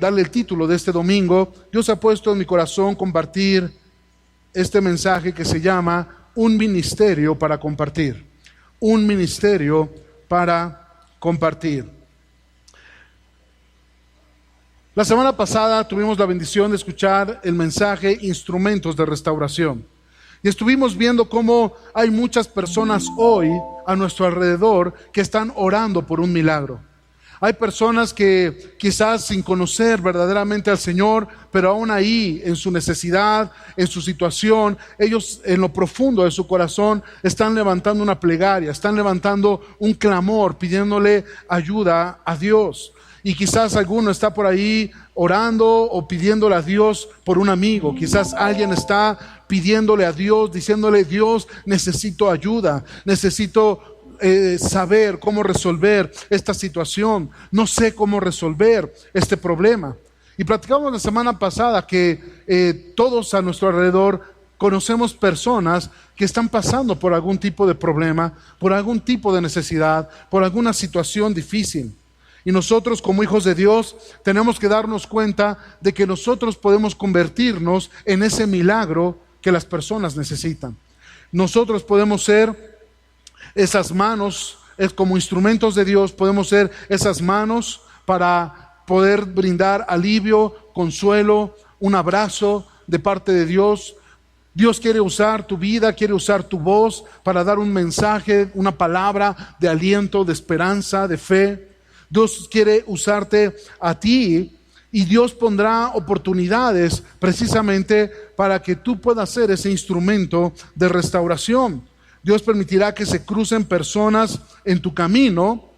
darle el título de este domingo, Dios ha puesto en mi corazón compartir este mensaje que se llama Un ministerio para compartir. Un ministerio para compartir. La semana pasada tuvimos la bendición de escuchar el mensaje Instrumentos de Restauración. Y estuvimos viendo cómo hay muchas personas hoy a nuestro alrededor que están orando por un milagro. Hay personas que quizás sin conocer verdaderamente al Señor, pero aún ahí en su necesidad, en su situación, ellos en lo profundo de su corazón están levantando una plegaria, están levantando un clamor, pidiéndole ayuda a Dios. Y quizás alguno está por ahí orando o pidiéndole a Dios por un amigo. Quizás alguien está pidiéndole a Dios, diciéndole: Dios, necesito ayuda, necesito saber cómo resolver esta situación, no sé cómo resolver este problema. Y platicamos la semana pasada que todos a nuestro alrededor conocemos personas que están pasando por algún tipo de problema, por algún tipo de necesidad, por alguna situación difícil. Y nosotros, como hijos de Dios, tenemos que darnos cuenta de que nosotros podemos convertirnos en ese milagro que las personas necesitan. Nosotros podemos ser esas manos, como instrumentos de Dios, podemos ser esas manos para poder brindar alivio, consuelo, un abrazo de parte de Dios. Dios quiere usar tu vida, quiere usar tu voz para dar un mensaje, una palabra de aliento, de esperanza, de fe. Dios quiere usarte a ti y Dios pondrá oportunidades precisamente para que tú puedas ser ese instrumento de restauración. Dios permitirá que se crucen personas en tu camino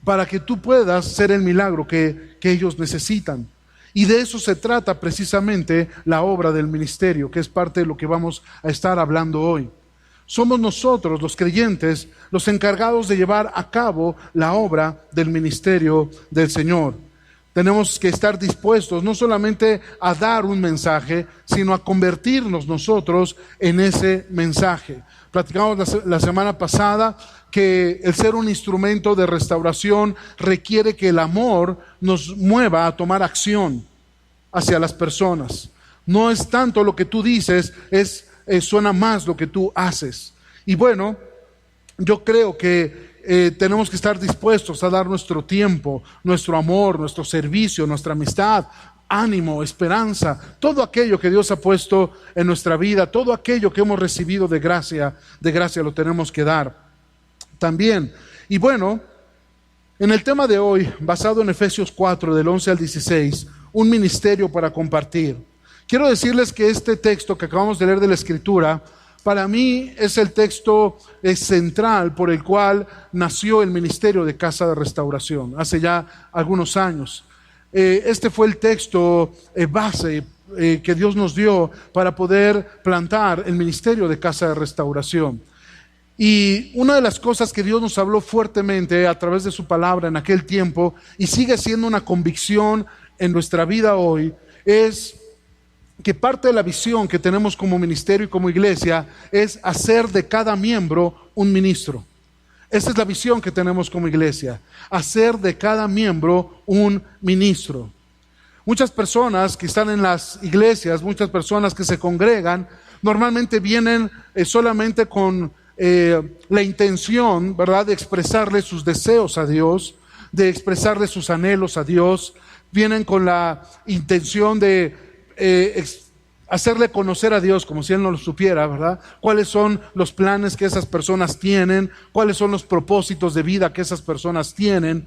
para que tú puedas ser el milagro que ellos necesitan. Y de eso se trata precisamente la obra del ministerio, que es parte de lo que vamos a estar hablando hoy. Somos nosotros, los creyentes, los encargados de llevar a cabo la obra del ministerio del Señor. Tenemos que estar dispuestos no solamente a dar un mensaje, sino a convertirnos nosotros en ese mensaje. Platicamos la semana pasada que el ser un instrumento de restauración requiere que el amor nos mueva a tomar acción hacia las personas. No es tanto lo que tú dices, suena más lo que tú haces. Y bueno, yo creo que tenemos que estar dispuestos a dar nuestro tiempo, nuestro amor, nuestro servicio, nuestra amistad, ánimo, esperanza, todo aquello que Dios ha puesto en nuestra vida, todo aquello que hemos recibido de gracia lo tenemos que dar también. Y bueno, en el tema de hoy, basado en Efesios 4, del 11 al 16, un ministerio para compartir. Quiero decirles que este texto que acabamos de leer de la Escritura, para mí es el texto central por el cual nació el ministerio de Casa de Restauración, hace ya algunos años. Este fue el texto base que Dios nos dio para poder plantar el ministerio de Casa de Restauración. Y una de las cosas que Dios nos habló fuertemente a través de su palabra en aquel tiempo, y sigue siendo una convicción en nuestra vida hoy, es que parte de la visión que tenemos como ministerio y como iglesia es hacer de cada miembro un ministro. Esa es la visión que tenemos como iglesia, hacer de cada miembro un ministro. Muchas personas que están en las iglesias, muchas personas que se congregan, normalmente vienen solamente con la intención, ¿verdad?, de expresarle sus deseos a Dios, de expresarle sus anhelos a Dios. Vienen con la intención de hacerle conocer a Dios como si Él no lo supiera, ¿verdad? Cuáles son los planes que esas personas tienen, cuáles son los propósitos de vida que esas personas tienen.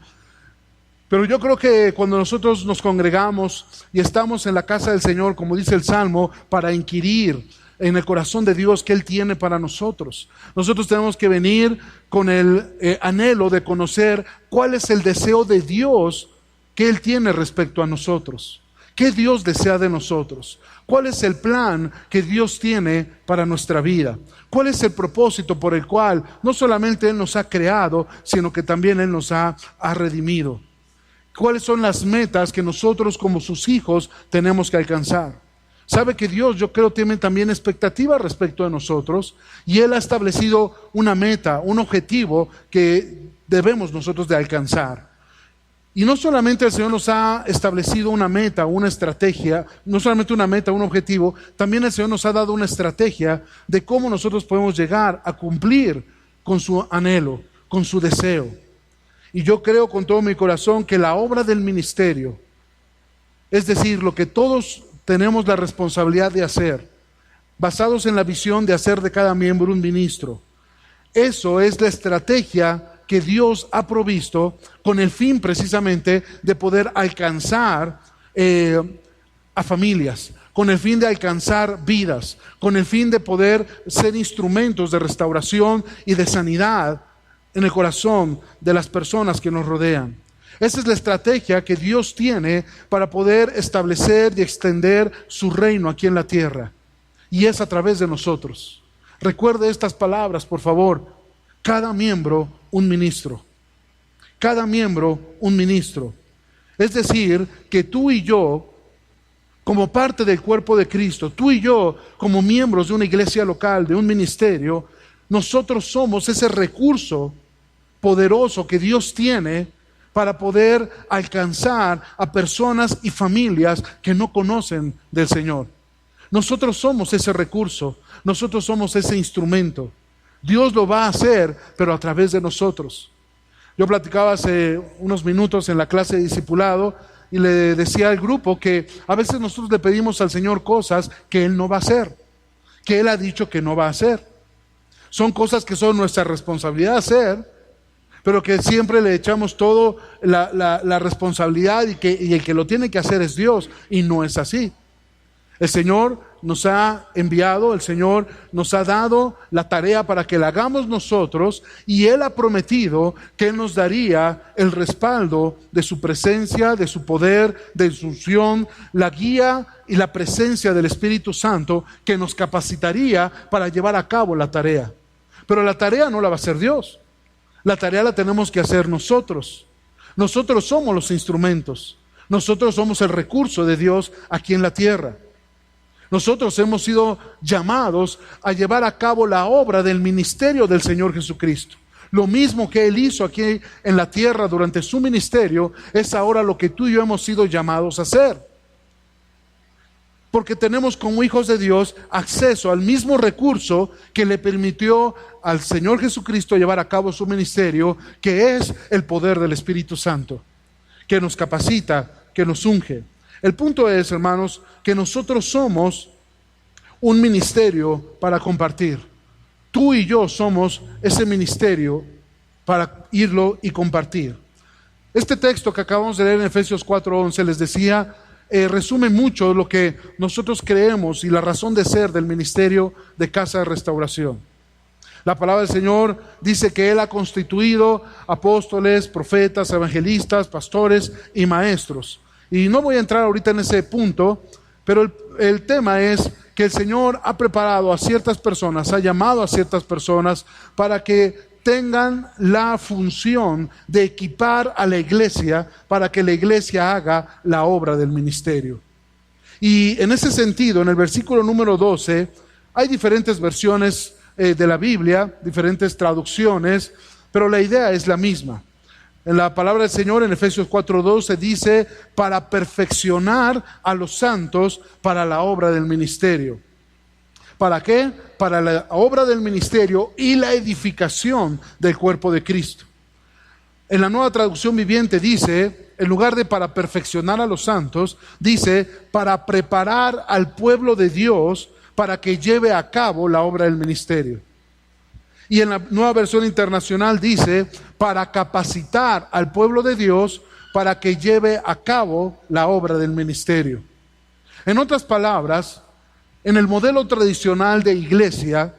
Pero yo creo que cuando nosotros nos congregamos y estamos en la casa del Señor, como dice el Salmo, para inquirir en el corazón de Dios que Él tiene para nosotros, nosotros tenemos que venir con el anhelo de conocer cuál es el deseo de Dios que Él tiene respecto a nosotros. ¿Qué Dios desea de nosotros? ¿Cuál es el plan que Dios tiene para nuestra vida? ¿Cuál es el propósito por el cual no solamente Él nos ha creado, sino que también Él nos ha redimido? ¿Cuáles son las metas que nosotros como sus hijos tenemos que alcanzar? Sabe que Dios, yo creo, tiene también expectativas respecto a nosotros, y Él ha establecido una meta, un objetivo que debemos nosotros de alcanzar. Y no solamente el Señor nos ha establecido una meta, una estrategia, no solamente una meta, un objetivo, también el Señor nos ha dado una estrategia de cómo nosotros podemos llegar a cumplir con su anhelo, con su deseo. Y yo creo con todo mi corazón que la obra del ministerio, es decir, lo que todos tenemos la responsabilidad de hacer, basados en la visión de hacer de cada miembro un ministro, eso es la estrategia que Dios ha provisto con el fin precisamente de poder alcanzar a familias, con el fin de alcanzar vidas, con el fin de poder ser instrumentos de restauración y de sanidad en el corazón de las personas que nos rodean. Esa es la estrategia que Dios tiene para poder establecer y extender su reino aquí en la tierra. Y es a través de nosotros. Recuerde estas palabras, por favor. Cada miembro un ministro. Cada miembro un ministro. Es decir, que tú y yo, como parte del cuerpo de Cristo, tú y yo, como miembros de una iglesia local, de un ministerio, nosotros somos ese recurso poderoso que Dios tiene para poder alcanzar a personas y familias que no conocen del Señor. Nosotros somos ese recurso, nosotros somos ese instrumento. Dios lo va a hacer, pero a través de nosotros. Yo platicaba hace unos minutos en la clase de discipulado y le decía al grupo que a veces nosotros le pedimos al Señor cosas que Él no va a hacer, que Él ha dicho que no va a hacer. Son cosas que son nuestra responsabilidad hacer, pero que siempre le echamos todo la responsabilidad y el que lo tiene que hacer es Dios, y no es así. El Señor nos ha enviado, el Señor nos ha dado la tarea para que la hagamos nosotros, y Él ha prometido que Él nos daría el respaldo de su presencia, de su poder, de su unción, la guía y la presencia del Espíritu Santo que nos capacitaría para llevar a cabo la tarea. Pero la tarea no la va a hacer Dios. La tarea la tenemos que hacer nosotros. Nosotros somos los instrumentos. Nosotros somos el recurso de Dios aquí en la tierra. Nosotros hemos sido llamados a llevar a cabo la obra del ministerio del Señor Jesucristo. Lo mismo que Él hizo aquí en la tierra durante su ministerio, es ahora lo que tú y yo hemos sido llamados a hacer. Porque tenemos como hijos de Dios acceso al mismo recurso que le permitió al Señor Jesucristo llevar a cabo su ministerio, que es el poder del Espíritu Santo, que nos capacita, que nos unge. El punto es, hermanos, que nosotros somos un ministerio para compartir. Tú y yo somos ese ministerio para irlo y compartir. Este texto que acabamos de leer en Efesios 4:11, les decía, resume mucho lo que nosotros creemos y la razón de ser del ministerio de Casa de Restauración. La palabra del Señor dice que Él ha constituido apóstoles, profetas, evangelistas, pastores y maestros. Y no voy a entrar ahorita en ese punto, pero el tema es que el Señor ha preparado a ciertas personas, ha llamado a ciertas personas para que tengan la función de equipar a la iglesia para que la iglesia haga la obra del ministerio. Y en ese sentido, en el versículo número 12, hay diferentes versiones de la Biblia, diferentes traducciones, pero la idea es la misma. En la palabra del Señor, en Efesios 4:12, dice, para perfeccionar a los santos para la obra del ministerio. ¿Para qué? Para la obra del ministerio y la edificación del cuerpo de Cristo. En la Nueva Traducción Viviente dice, en lugar de para perfeccionar a los santos, dice, para preparar al pueblo de Dios para que lleve a cabo la obra del ministerio. Y en la Nueva Versión Internacional dice, para capacitar al pueblo de Dios para que lleve a cabo la obra del ministerio. En otras palabras, en el modelo tradicional de iglesia,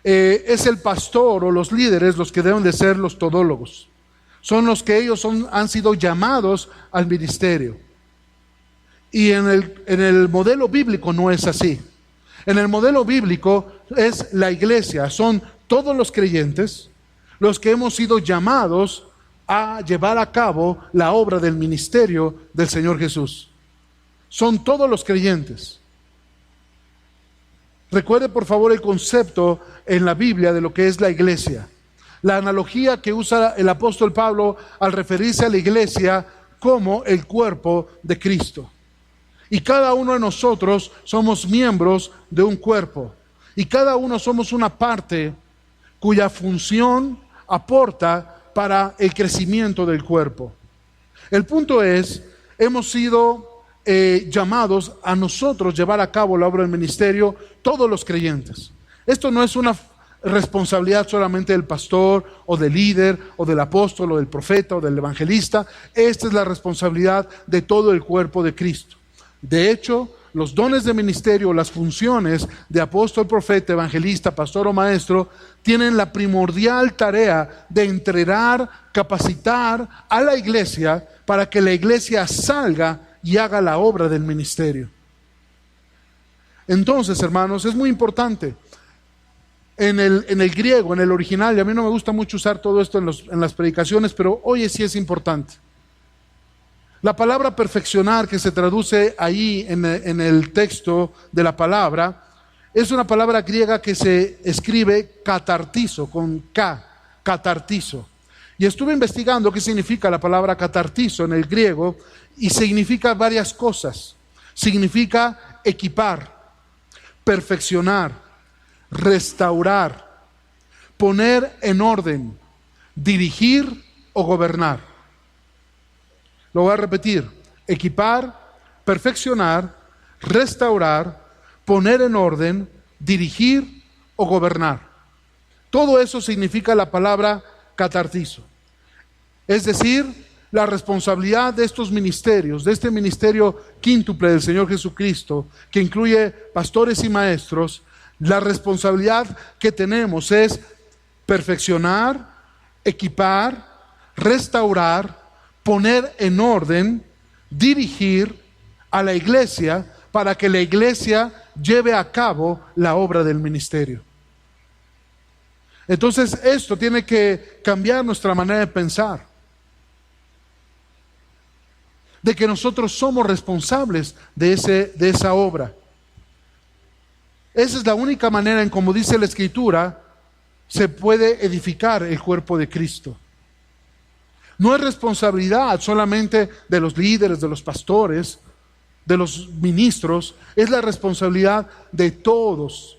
es el pastor o los líderes los que deben de ser los todólogos. Son los que ellos han sido llamados al ministerio. Y en el modelo bíblico no es así. En el modelo bíblico es la iglesia, son todos los creyentes los que hemos sido llamados a llevar a cabo la obra del ministerio del Señor Jesús. Son todos los creyentes. Recuerde por favor el concepto en la Biblia de lo que es la iglesia. La analogía que usa el apóstol Pablo al referirse a la iglesia como el cuerpo de Cristo. Y cada uno de nosotros somos miembros de un cuerpo. Y cada uno somos una parte cuya función aporta para el crecimiento del cuerpo. El punto es, hemos sido llamados a nosotros llevar a cabo la obra del ministerio, todos los creyentes. Esto no es una responsabilidad solamente del pastor o del líder o del apóstol o del profeta o del evangelista. Esta es la responsabilidad de todo el cuerpo de Cristo. De hecho, los dones de ministerio, las funciones de apóstol, profeta, evangelista, pastor o maestro, tienen la primordial tarea de entrenar, capacitar a la iglesia para que la iglesia salga y haga la obra del ministerio. Entonces, hermanos, es muy importante. En el griego, en el original, y a mí no me gusta mucho usar todo esto en las predicaciones, pero hoy sí es importante. La palabra perfeccionar, que se traduce ahí en el texto de la palabra, es una palabra griega que se escribe catartizo, con K, catartizo. Y estuve investigando qué significa la palabra catartizo en el griego, y significa varias cosas. Significa equipar, perfeccionar, restaurar, poner en orden, dirigir o gobernar. Lo voy a repetir: equipar, perfeccionar, restaurar, poner en orden, dirigir o gobernar. Todo eso significa la palabra catartizo. Es decir, la responsabilidad de estos ministerios, de este ministerio quíntuple del Señor Jesucristo, que incluye pastores y maestros, la responsabilidad que tenemos es perfeccionar, equipar, restaurar, poner en orden, dirigir a la iglesia para que la iglesia lleve a cabo la obra del ministerio. Entonces, esto tiene que cambiar nuestra manera de pensar, de que nosotros somos responsables de esa obra. Esa es la única manera en, como dice la Escritura, se puede edificar el cuerpo de Cristo. No es responsabilidad solamente de los líderes, de los pastores, de los ministros, es la responsabilidad de todos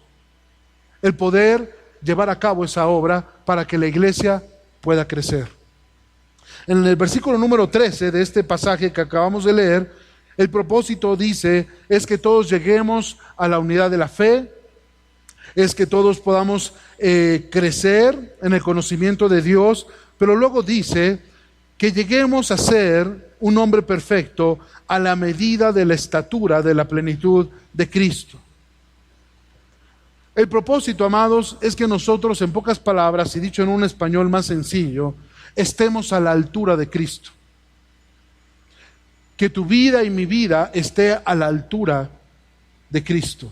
el poder llevar a cabo esa obra para que la iglesia pueda crecer. En el versículo número 13 de este pasaje que acabamos de leer, el propósito dice, es que todos lleguemos a la unidad de la fe, es que todos podamos crecer en el conocimiento de Dios, pero luego dice que lleguemos a ser un hombre perfecto a la medida de la estatura de la plenitud de Cristo. El propósito, amados, es que nosotros, en pocas palabras y dicho en un español más sencillo, estemos a la altura de Cristo. Que tu vida y mi vida esté a la altura de Cristo.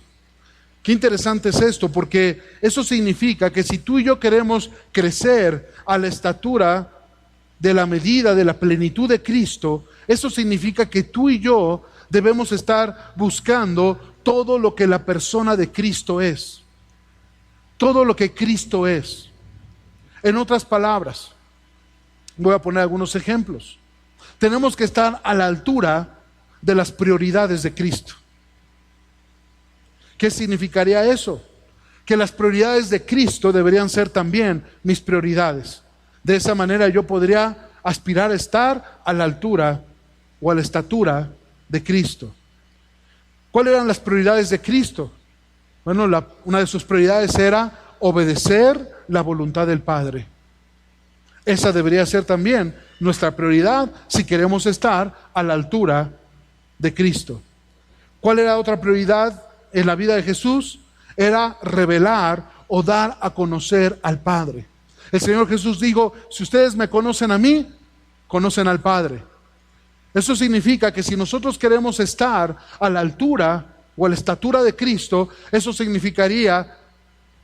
Qué interesante es esto, porque eso significa que si tú y yo queremos crecer a la estatura de la medida de la plenitud de Cristo, eso significa que tú y yo debemos estar buscando todo lo que la persona de Cristo es. Todo lo que Cristo es. En otras palabras, voy a poner algunos ejemplos. Tenemos que estar a la altura de las prioridades de Cristo. ¿Qué significaría eso? Que las prioridades de Cristo deberían ser también mis prioridades. De esa manera yo podría aspirar a estar a la altura o a la estatura de Cristo. ¿Cuáles eran las prioridades de Cristo? Bueno, una de sus prioridades era obedecer la voluntad del Padre. Esa debería ser también nuestra prioridad si queremos estar a la altura de Cristo. ¿Cuál era otra prioridad en la vida de Jesús? Era revelar o dar a conocer al Padre. El Señor Jesús dijo, si ustedes me conocen a mí, conocen al Padre. Eso significa que si nosotros queremos estar a la altura o a la estatura de Cristo, eso significaría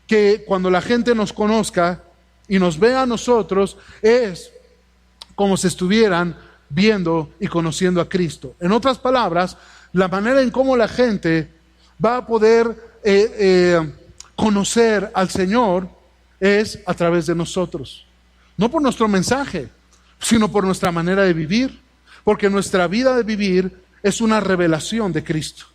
que cuando la gente nos conozca y nos vea a nosotros, es como si estuvieran viendo y conociendo a Cristo. En otras palabras, la manera en cómo la gente va a poder conocer al Señor es a través de nosotros. No por nuestro mensaje, sino por nuestra manera de vivir. Porque nuestra vida de vivir es una revelación de Cristo.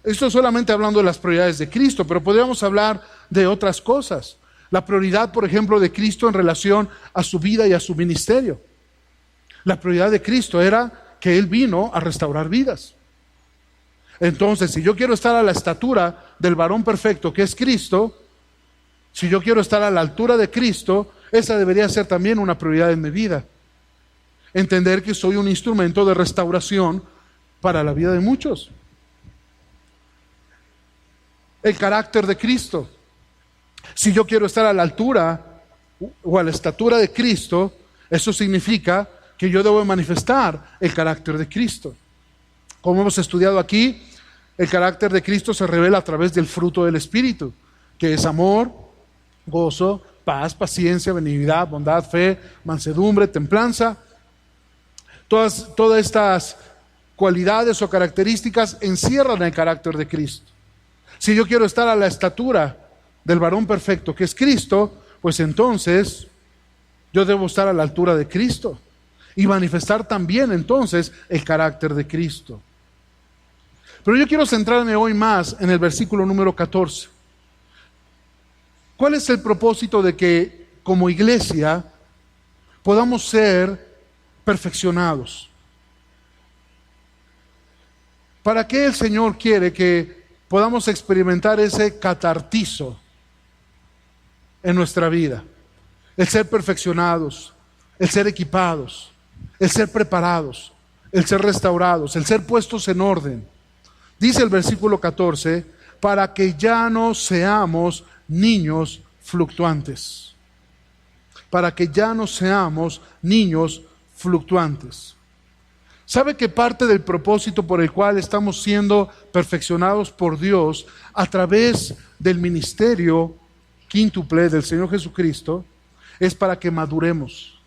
Esto solamente hablando de las prioridades de Cristo, pero podríamos hablar de otras cosas. La prioridad, por ejemplo, de Cristo en relación a su vida y a su ministerio. La prioridad de Cristo era que Él vino a restaurar vidas. Entonces, si yo quiero estar a la estatura del varón perfecto que es Cristo, si yo quiero estar a la altura de Cristo, esa debería ser también una prioridad en mi vida. Entender que soy un instrumento de restauración para la vida de muchos. El carácter de Cristo. Si yo quiero estar a la altura o a la estatura de Cristo, eso significa que yo debo manifestar el carácter de Cristo. Como hemos estudiado aquí, el carácter de Cristo se revela a través del fruto del Espíritu, que es amor, gozo, paz, paciencia, benignidad, bondad, fe, mansedumbre, templanza. Todas estas cualidades o características encierran el carácter de Cristo. Si yo quiero estar a la estatura del varón perfecto que es Cristo, pues entonces yo debo estar a la altura de Cristo y manifestar también entonces el carácter de Cristo. Pero yo quiero centrarme hoy más en el versículo número 14. ¿Cuál es el propósito de que como iglesia podamos ser perfeccionados? ¿Para qué el Señor quiere que podamos experimentar ese catartizo en nuestra vida? El ser perfeccionados, el ser equipados, el ser preparados, el ser restaurados, el ser puestos en orden. Dice el versículo 14, para que ya no seamos niños fluctuantes. Para que ya no seamos niños fluctuantes. ¿Sabe que parte del propósito por el cual estamos siendo perfeccionados por Dios a través del ministerio quíntuple del Señor Jesucristo es para que maduremos?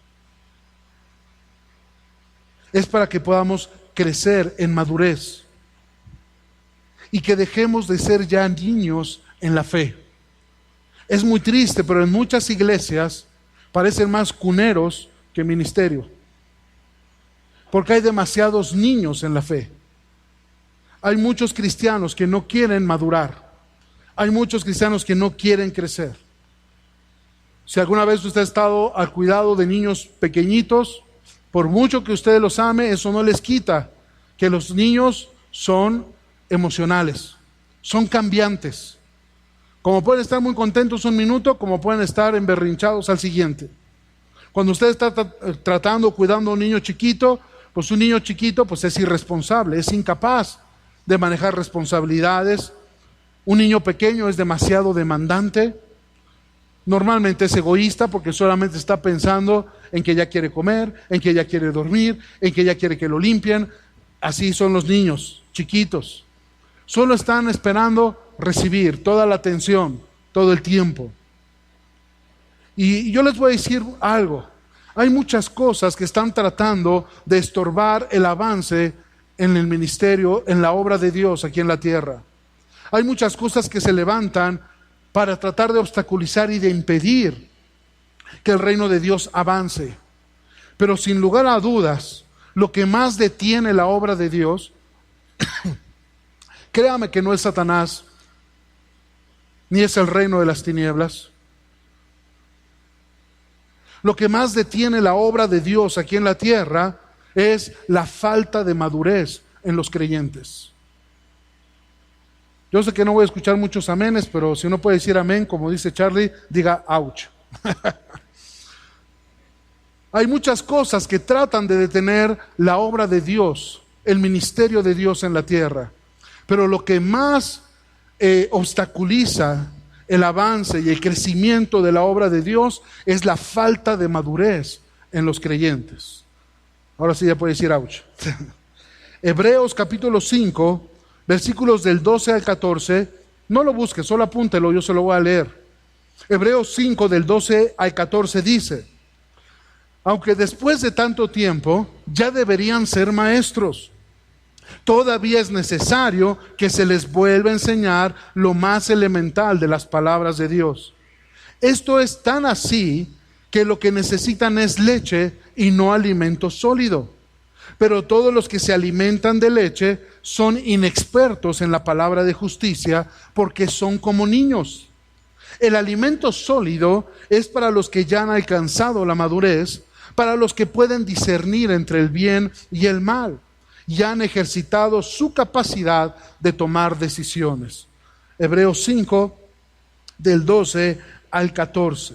Es para que podamos crecer en madurez y que dejemos de ser ya niños en la fe. Es muy triste, pero en muchas iglesias parecen más cuneros que ministerio. Porque hay demasiados niños en la fe. Hay muchos cristianos que no quieren madurar. Hay muchos cristianos que no quieren crecer. Si alguna vez usted ha estado al cuidado de niños pequeñitos, por mucho que usted los ame, eso no les quita que los niños son emocionales, son cambiantes. Como pueden estar muy contentos un minuto, como pueden estar emberrinchados al siguiente. Cuando usted está tratando, cuidando a un niño chiquito, pues un niño chiquito pues es irresponsable, es incapaz de manejar responsabilidades. Un niño pequeño es demasiado demandante. Normalmente es egoísta porque solamente está pensando en que ya quiere comer, en que ya quiere dormir, en que ya quiere que lo limpien. Así son los niños chiquitos. Solo están esperando recibir toda la atención, todo el tiempo. Y yo les voy a decir algo. Hay muchas cosas que están tratando de estorbar el avance en el ministerio, en la obra de Dios aquí en la tierra. Hay muchas cosas que se levantan para tratar de obstaculizar y de impedir que el reino de Dios avance. Pero sin lugar a dudas, lo que más detiene la obra de Dios, créame que no es Satanás, ni es el reino de las tinieblas. Lo que más detiene la obra de Dios aquí en la tierra es la falta de madurez en los creyentes. Yo sé que no voy a escuchar muchos amenes, pero si uno puede decir amén, como dice Charlie, diga ouch. Hay muchas cosas que tratan de detener la obra de Dios, el ministerio de Dios en la tierra. Pero lo que más obstaculiza el avance y el crecimiento de la obra de Dios es la falta de madurez en los creyentes. Ahora sí ya puede decir ouch. Hebreos capítulo 5, versículos del 12 al 14, no lo busque, solo apúntelo, yo se lo voy a leer. Hebreos 5 del 12 al 14 dice: aunque después de tanto tiempo ya deberían ser maestros, todavía es necesario que se les vuelva a enseñar lo más elemental de las palabras de Dios. Esto es tan así que lo que necesitan es leche y no alimento sólido. Pero todos los que se alimentan de leche son inexpertos en la palabra de justicia porque son como niños. El alimento sólido es para los que ya han alcanzado la madurez, para los que pueden discernir entre el bien y el mal y han ejercitado su capacidad de tomar decisiones. Hebreos 5, del 12 al 14.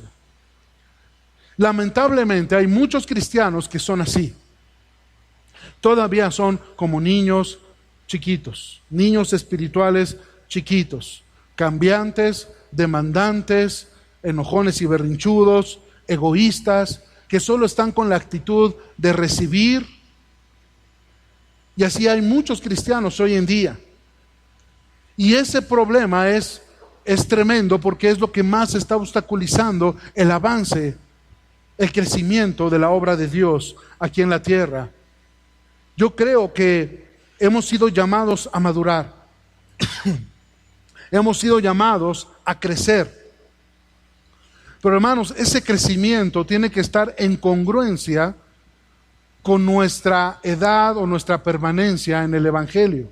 Lamentablemente hay muchos cristianos que son así. Todavía son como niños chiquitos, niños espirituales chiquitos, cambiantes, demandantes, enojones y berrinchudos, egoístas, que solo están con la actitud de recibir. Y así hay muchos cristianos hoy en día. Y ese problema es tremendo porque es lo que más está obstaculizando el avance, el crecimiento de la obra de Dios aquí en la tierra. Yo creo que hemos sido llamados a madurar. Hemos sido llamados a crecer. Pero hermanos, ese crecimiento tiene que estar en congruencia con nuestra edad o nuestra permanencia en el Evangelio.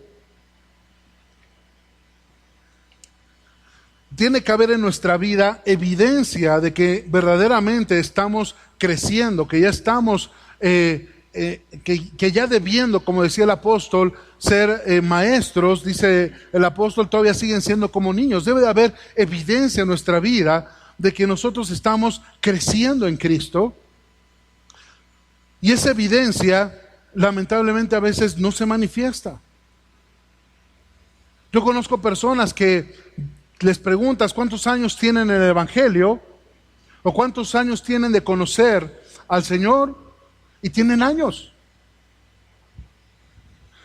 Tiene que haber en nuestra vida evidencia de que verdaderamente estamos creciendo, que ya estamos, que ya debiendo, como decía el apóstol, ser maestros, dice el apóstol, todavía siguen siendo como niños. Debe de haber evidencia en nuestra vida de que nosotros estamos creciendo en Cristo. Y esa evidencia, lamentablemente, a veces no se manifiesta. Yo conozco personas que les preguntas cuántos años tienen en el Evangelio o cuántos años tienen de conocer al Señor y tienen años.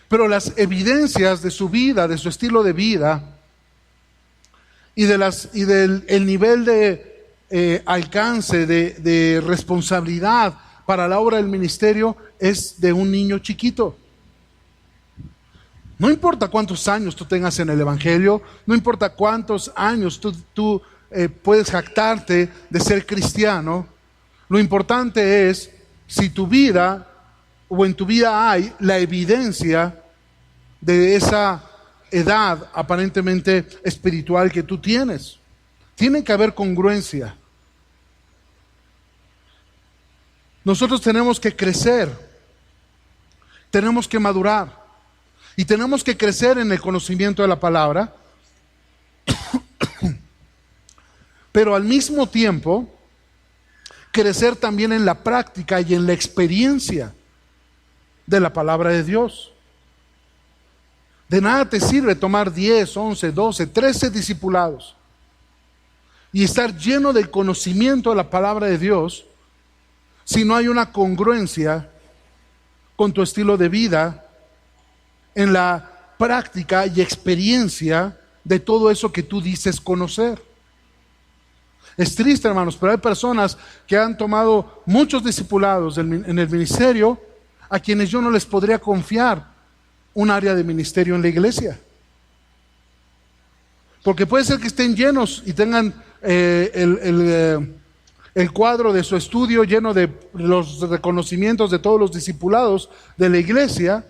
Pero las evidencias de su vida, de su estilo de vida y del el nivel de alcance, de responsabilidad para la obra del ministerio es de un niño chiquito. No importa cuántos años tú tengas en el Evangelio, no importa cuántos años tú puedes jactarte de ser cristiano, lo importante es si tu vida o en tu vida hay la evidencia de esa edad aparentemente espiritual que tú tienes. Tiene que haber congruencia. Nosotros tenemos que crecer, tenemos que madurar. Y tenemos que crecer en el conocimiento de la palabra, pero al mismo tiempo crecer también en la práctica y en la experiencia de la palabra de Dios. De nada te sirve tomar 10, 11, 12, 13 discipulados y estar lleno del conocimiento de la palabra de Dios si no hay una congruencia con tu estilo de vida en la práctica y experiencia de todo eso que tú dices conocer. Es triste, hermanos, pero hay personas que han tomado muchos discipulados en el ministerio a quienes yo no les podría confiar un área de ministerio en la iglesia. Porque puede ser que estén llenos y tengan el cuadro de su estudio lleno de los reconocimientos de todos los discipulados de la iglesia,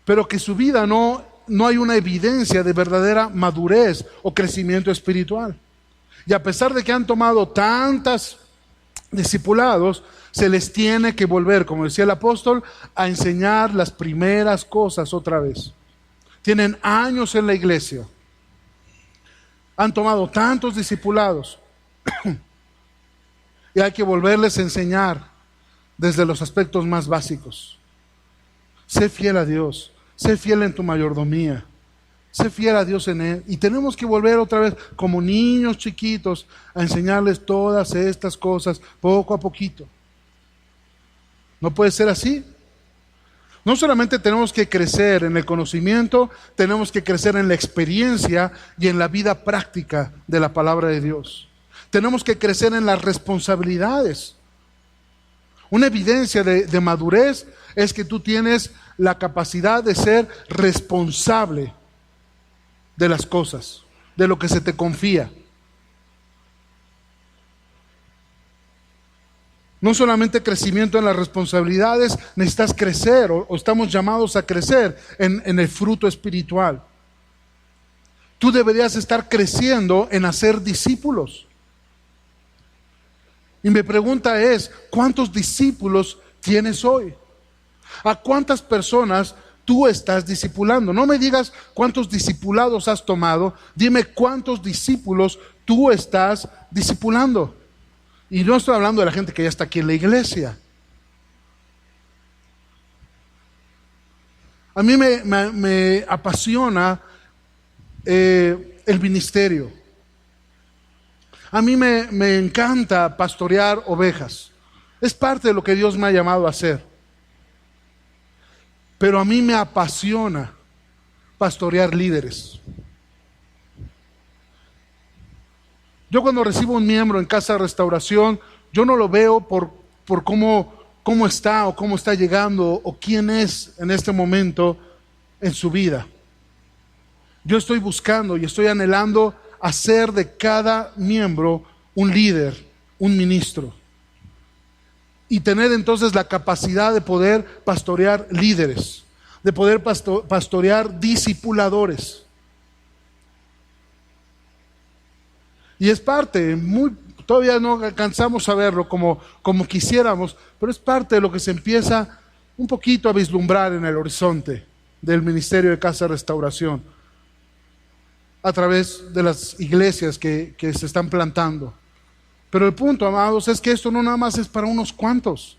pero que su vida no hay una evidencia de verdadera madurez o crecimiento espiritual. Y a pesar de que han tomado tantos discipulados, se les tiene que volver, como decía el apóstol, a enseñar las primeras cosas otra vez. Tienen años en la iglesia, han tomado tantos discipulados y hay que volverles a enseñar desde los aspectos más básicos. Sé fiel a Dios, sé fiel en tu mayordomía, sé fiel a Dios en Él. Y tenemos que volver otra vez como niños chiquitos a enseñarles todas estas cosas poco a poquito. No puede ser así. No solamente tenemos que crecer en el conocimiento, tenemos que crecer en la experiencia y en la vida práctica de la palabra de Dios. Tenemos que crecer en las responsabilidades. Una evidencia de madurez es que tú tienes la capacidad de ser responsable de las cosas de lo que se te confía. No solamente crecimiento en las responsabilidades, necesitas crecer o estamos llamados a crecer en el fruto espiritual. Tú deberías estar creciendo en hacer discípulos. Y mi pregunta es, ¿cuántos discípulos tienes hoy? ¿A cuántas personas tú estás discipulando? No me digas cuántos discipulados has tomado, dime cuántos discípulos tú estás discipulando. Y no estoy hablando de la gente que ya está aquí en la iglesia. A mí me apasiona el ministerio. A mí me encanta pastorear ovejas. Es parte de lo que Dios me ha llamado a hacer. Pero a mí me apasiona pastorear líderes. Yo cuando recibo un miembro en Casa de Restauración, yo no lo veo por cómo está o cómo está llegando o quién es en este momento en su vida. Yo estoy buscando y estoy anhelando hacer de cada miembro un líder, un ministro. Y tener entonces la capacidad de poder pastorear líderes, de poder pastorear discipuladores. Y es parte, todavía no alcanzamos a verlo como quisiéramos, pero es parte de lo que se empieza un poquito a vislumbrar en el horizonte del Ministerio de Casa de Restauración, a través de las iglesias que se están plantando. Pero el punto, amados, es que esto no nada más es para unos cuantos.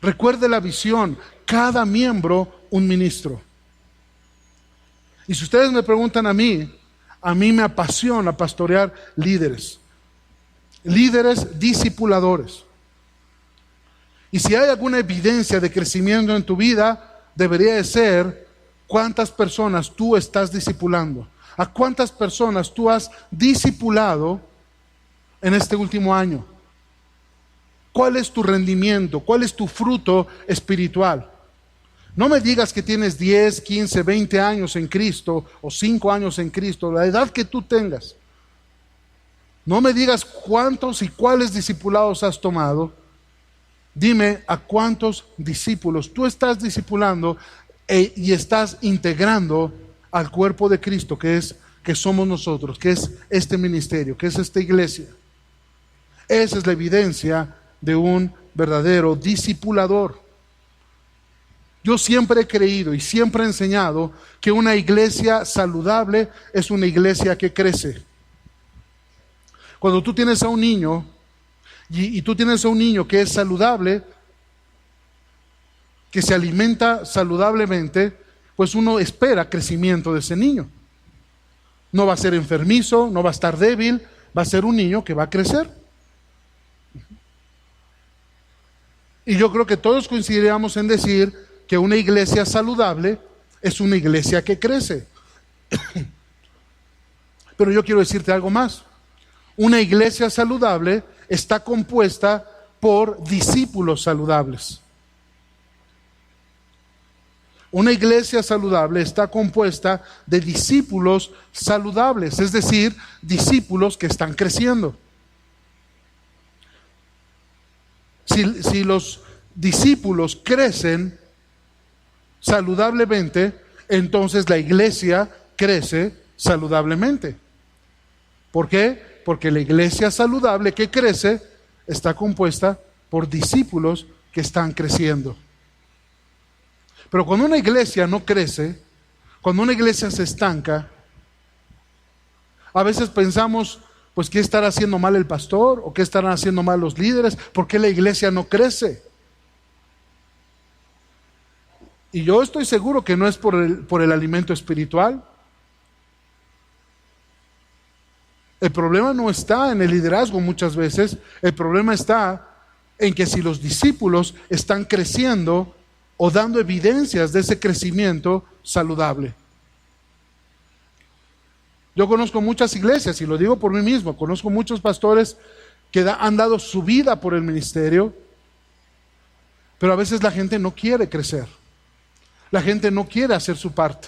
Recuerde la visión, cada miembro un ministro. Y si ustedes me preguntan a mí me apasiona pastorear líderes discipuladores. Y si hay alguna evidencia de crecimiento en tu vida, debería de ser cuántas personas tú estás discipulando, a cuántas personas tú has discipulado en este último año. ¿Cuál es tu rendimiento? ¿Cuál es tu fruto espiritual? No me digas que tienes 10, 15, 20 años en Cristo o 5 años en Cristo, la edad que tú tengas. No me digas cuántos y cuáles discipulados has tomado. Dime a cuántos discípulos tú estás discipulando y estás integrando al cuerpo de Cristo, que somos nosotros, que es este ministerio, que es esta iglesia. Esa es la evidencia de un verdadero discipulador. Yo siempre he creído y siempre he enseñado que una iglesia saludable es una iglesia que crece. Cuando tú tienes a un niño y tú tienes a un niño que es saludable, que se alimenta saludablemente, pues uno espera crecimiento de ese niño. No va a ser enfermizo, no va a estar débil, va a ser un niño que va a crecer. Y yo creo que todos coincidiríamos en decir que una iglesia saludable es una iglesia que crece. Pero yo quiero decirte algo más. Una iglesia saludable está compuesta por discípulos saludables. Una iglesia saludable está compuesta de discípulos saludables, es decir, discípulos que están creciendo. Si los discípulos crecen saludablemente, entonces la iglesia crece saludablemente. ¿Por qué? Porque la iglesia saludable que crece está compuesta por discípulos que están creciendo. Pero cuando una iglesia no crece, cuando una iglesia se estanca, a veces pensamos, pues, ¿qué estará haciendo mal el pastor? ¿O qué estarán haciendo mal los líderes? ¿Por qué la iglesia no crece? Y yo estoy seguro que no es por el alimento espiritual. El problema no está en el liderazgo muchas veces. El problema está en que si los discípulos están creciendo o dando evidencias de ese crecimiento saludable. Yo conozco muchas iglesias, y lo digo por mí mismo, conozco muchos pastores que han dado su vida por el ministerio, pero a veces la gente no quiere crecer. La gente no quiere hacer su parte.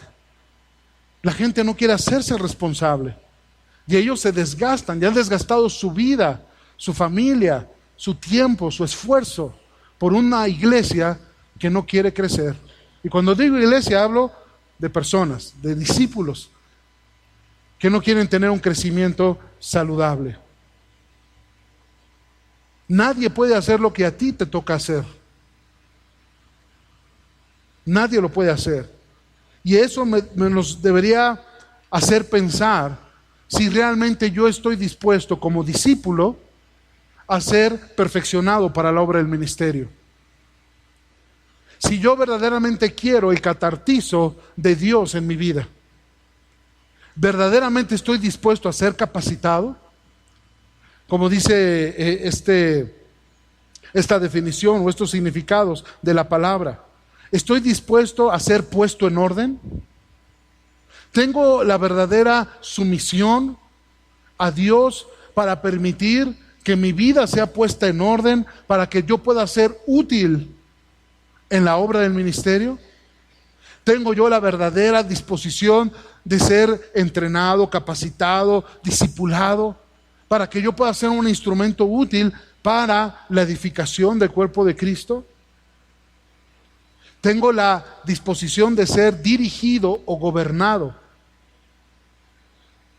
La gente no quiere hacerse responsable. Y ellos se desgastan, ya han desgastado su vida, su familia, su tiempo, su esfuerzo por una iglesia que no quiere crecer. Y cuando digo iglesia hablo de personas, de discípulos que no quieren tener un crecimiento saludable. Nadie puede hacer lo que a ti te toca hacer. Nadie lo puede hacer. Y eso nos debería hacer pensar si realmente yo estoy dispuesto como discípulo a ser perfeccionado para la obra del ministerio. Si yo verdaderamente quiero el catartizo de Dios en mi vida, ¿verdaderamente estoy dispuesto a ser capacitado? Como dice esta definición o estos significados de la palabra. ¿Estoy dispuesto a ser puesto en orden? ¿Tengo la verdadera sumisión a Dios para permitir que mi vida sea puesta en orden para que yo pueda ser útil en la obra del ministerio? ¿Tengo yo la verdadera disposición de ser entrenado, capacitado, discipulado, para que yo pueda ser un instrumento útil para la edificación del cuerpo de Cristo? ¿Tengo la disposición de ser dirigido o gobernado?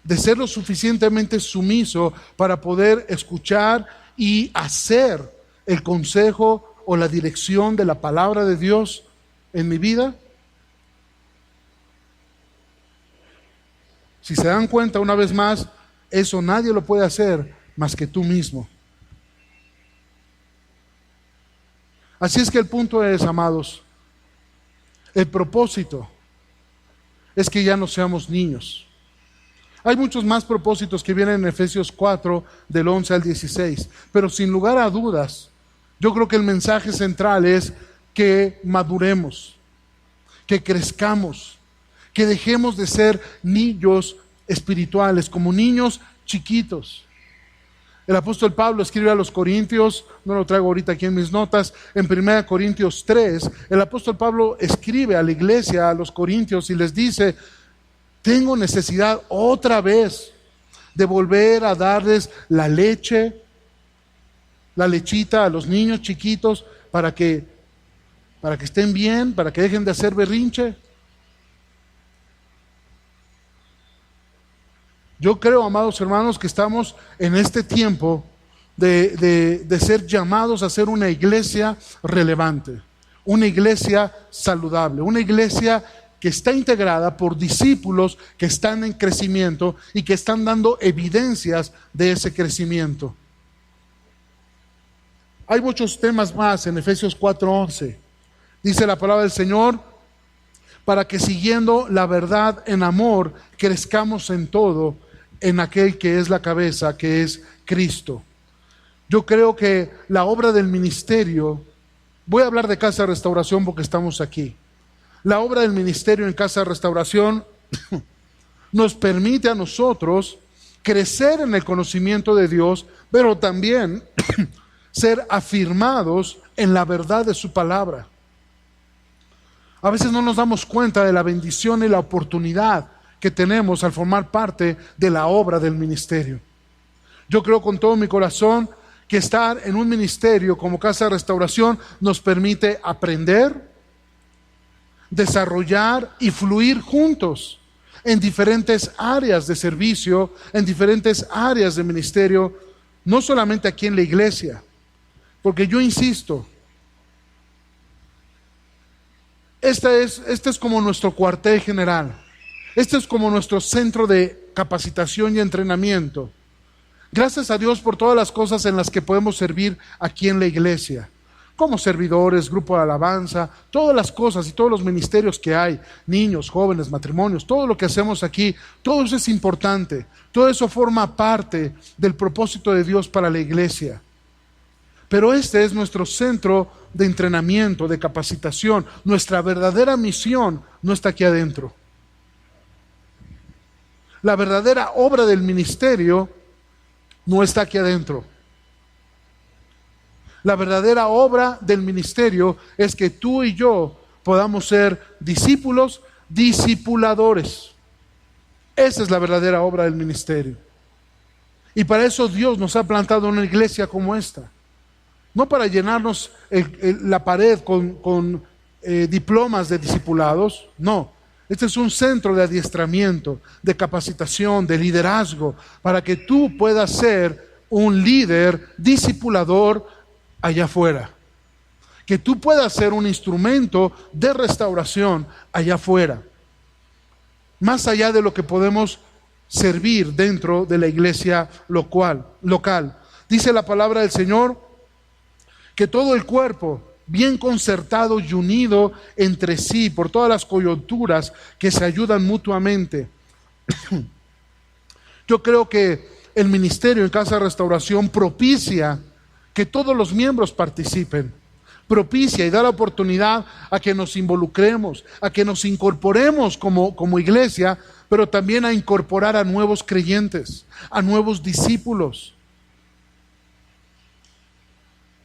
De ser lo suficientemente sumiso para poder escuchar y hacer el consejo o la dirección de la palabra de Dios en mi vida? Si se dan cuenta, una vez más, eso nadie lo puede hacer más que tú mismo. Así es que el punto es, amados, el propósito es que ya no seamos niños. Hay muchos más propósitos que vienen en Efesios 4, del 11 al 16, pero sin lugar a dudas, yo creo que el mensaje central es que maduremos, que crezcamos, que dejemos de ser niños espirituales, como niños chiquitos. El apóstol Pablo escribe a los Corintios, no lo traigo ahorita aquí en mis notas, en 1 Corintios 3, el apóstol Pablo escribe a la iglesia, a los Corintios, y les dice: tengo necesidad otra vez de volver a darles la leche, la lechita a los niños chiquitos para que estén bien, para que dejen de hacer berrinche. Yo creo, amados hermanos, que estamos en este tiempo de ser llamados a ser una iglesia relevante, una iglesia saludable, una iglesia que está integrada por discípulos que están en crecimiento y que están dando evidencias de ese crecimiento. Hay muchos temas más en Efesios 4:11. Dice la palabra del Señor: para que siguiendo la verdad en amor, crezcamos en todo, en aquel que es la cabeza, que es Cristo. Yo creo que la obra del ministerio, voy a hablar de Casa de Restauración porque estamos aquí. La obra del ministerio en Casa de Restauración nos permite a nosotros crecer en el conocimiento de Dios, pero también ser afirmados en la verdad de su palabra. A veces no nos damos cuenta de la bendición y la oportunidad que tenemos al formar parte de la obra del ministerio. Yo creo con todo mi corazón que estar en un ministerio como Casa de Restauración nos permite aprender, desarrollar y fluir juntos en diferentes áreas de servicio, en diferentes áreas de ministerio, no solamente aquí en la iglesia, porque yo insisto, este es como nuestro cuartel general, este es como nuestro centro de capacitación y entrenamiento. Gracias a Dios por todas las cosas en las que podemos servir aquí en la iglesia, como servidores, grupo de alabanza, todas las cosas y todos los ministerios que hay, niños, jóvenes, matrimonios, todo lo que hacemos aquí, todo eso es importante, todo eso forma parte del propósito de Dios para la iglesia. Pero este es nuestro centro de entrenamiento, de capacitación. Nuestra verdadera misión no está aquí adentro. La verdadera obra del ministerio no está aquí adentro. La verdadera obra del ministerio es que tú y yo podamos ser discípulos, discipuladores. Esa es la verdadera obra del ministerio. Y para eso Dios nos ha plantado una iglesia como esta. No para llenarnos la pared con diplomas de discipulados, no. Este es un centro de adiestramiento, de capacitación, de liderazgo, para que tú puedas ser un líder discipulador allá afuera. Que tú puedas ser un instrumento de restauración allá afuera. Más allá de lo que podemos servir dentro de la iglesia local. Dice la palabra del Señor que todo el cuerpo, bien concertado y unido entre sí por todas las coyunturas que se ayudan mutuamente. Yo creo que el ministerio en Casa de Restauración propicia que todos los miembros participen, propicia y da la oportunidad a que nos involucremos, a que nos incorporemos como iglesia, pero también a incorporar a nuevos creyentes, a nuevos discípulos.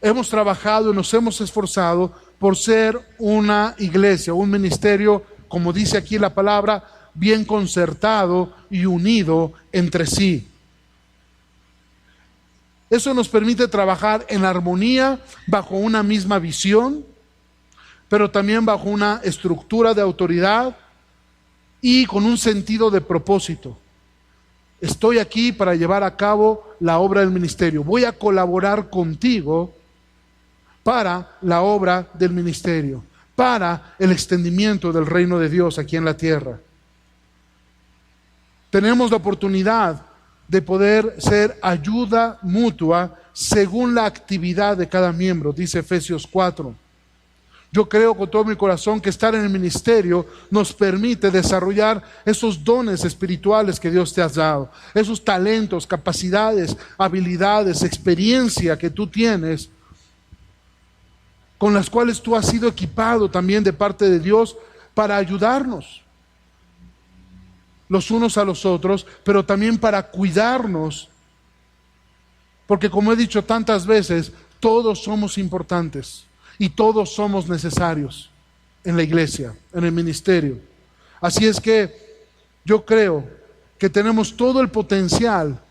Hemos trabajado y nos hemos esforzado por ser una iglesia, un ministerio, como dice aquí la palabra, bien concertado y unido entre sí. Eso nos permite trabajar en armonía, bajo una misma visión, pero también bajo una estructura de autoridad y con un sentido de propósito. Estoy aquí para llevar a cabo la obra del ministerio. Voy a colaborar contigo para la obra del ministerio, para el extendimiento del reino de Dios aquí en la tierra. Tenemos la oportunidad de poder ser ayuda mutua según la actividad de cada miembro, dice Efesios 4. Yo creo con todo mi corazón que estar en el ministerio nos permite desarrollar esos dones espirituales que Dios te ha dado, esos talentos, capacidades, habilidades, experiencia que tú tienes, con las cuales tú has sido equipado también de parte de Dios para ayudarnos los unos a los otros, pero también para cuidarnos, porque como he dicho tantas veces, todos somos importantes y todos somos necesarios en la iglesia, en el ministerio. Así es que yo creo que tenemos todo el potencial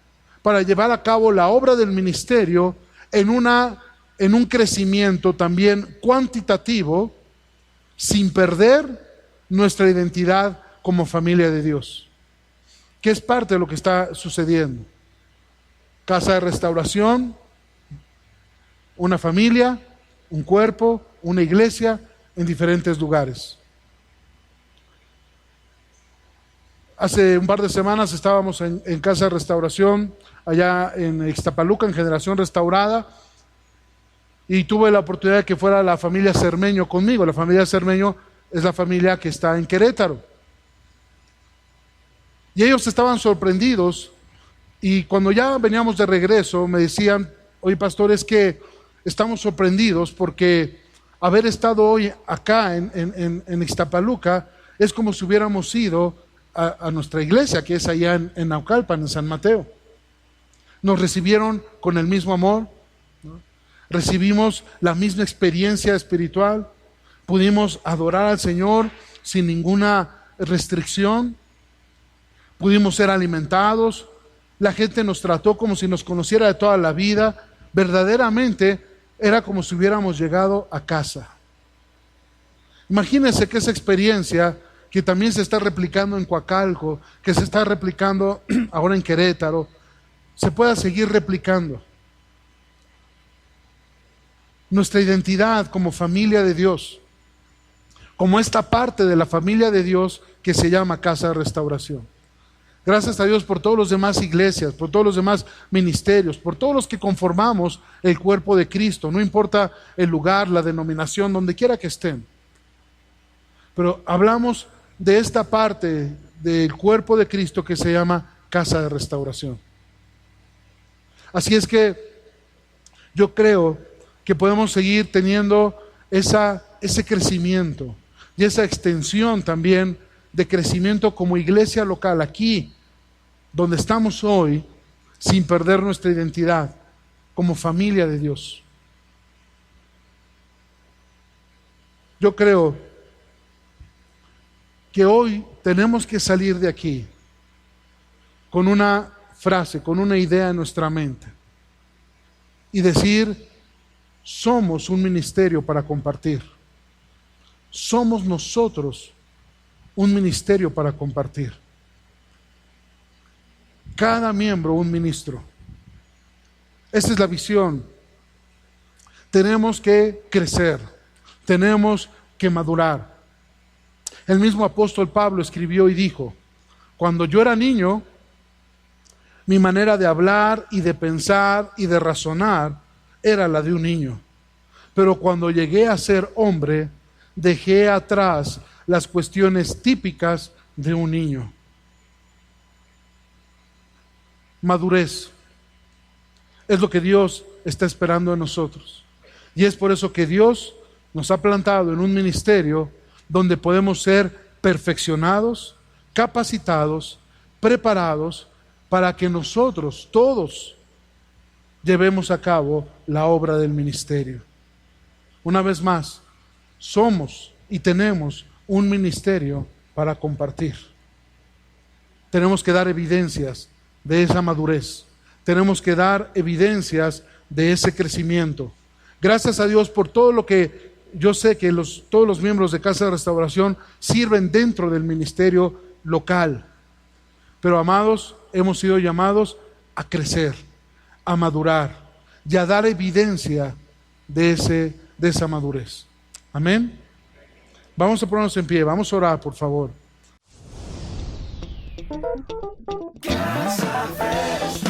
para llevar a cabo la obra del ministerio en un crecimiento también cuantitativo, sin perder nuestra identidad como familia de Dios, que es parte de lo que está sucediendo. Casa de Restauración, una familia, un cuerpo, una iglesia en diferentes lugares. Hace un par de semanas estábamos en Casa de Restauración, allá en Ixtapaluca, en Generación Restaurada, y tuve la oportunidad de que fuera la familia Cermeño conmigo. La familia Cermeño es la familia que está en Querétaro. Y ellos estaban sorprendidos, y cuando ya veníamos de regreso me decían: oye, pastor, es que estamos sorprendidos porque haber estado hoy acá en Ixtapaluca es como si hubiéramos ido a nuestra iglesia, que es allá en Naucalpan, en San Mateo. Nos recibieron con el mismo amor, ¿no? Recibimos la misma experiencia espiritual, pudimos adorar al Señor sin ninguna restricción, pudimos ser alimentados, la gente nos trató como si nos conociera de toda la vida, verdaderamente era como si hubiéramos llegado a casa. Imagínense que esa experiencia, que también se está replicando en Coacalco, que se está replicando ahora en Querétaro, se pueda seguir replicando. Nuestra identidad como familia de Dios, como esta parte de la familia de Dios que se llama Casa de Restauración. Gracias a Dios por todos los demás iglesias, por todos los demás ministerios, por todos los que conformamos el cuerpo de Cristo, no importa el lugar, la denominación, donde quiera que estén. Pero hablamos de esta parte del cuerpo de Cristo que se llama Casa de Restauración. Así es que yo creo que podemos seguir teniendo ese crecimiento y esa extensión también de crecimiento como iglesia local, aquí donde estamos hoy, sin perder nuestra identidad como familia de Dios. Yo creo que hoy tenemos que salir de aquí con una frase, con una idea en nuestra mente y decir: somos un ministerio para compartir. Somos nosotros un ministerio para compartir. Cada miembro un ministro. Esa es la visión. Tenemos que crecer, tenemos que madurar. El mismo apóstol Pablo escribió y dijo: cuando yo era niño, mi manera de hablar y de pensar y de razonar era la de un niño. Pero cuando llegué a ser hombre, dejé atrás las cuestiones típicas de un niño. Madurez es lo que Dios está esperando en nosotros. Y es por eso que Dios nos ha plantado en un ministerio donde podemos ser perfeccionados, capacitados, preparados para que nosotros todos llevemos a cabo la obra del ministerio. Una vez más, somos y tenemos un ministerio para compartir. Tenemos que dar evidencias de esa madurez. Tenemos que dar evidencias de ese crecimiento. Gracias a Dios por todo lo que yo sé que todos los miembros de Casa de Restauración sirven dentro del ministerio local. Pero amados, hemos sido llamados a crecer, a madurar y a dar evidencia de esa madurez. Amén. Vamos a ponernos en pie, vamos a orar, por favor. Casa Fest.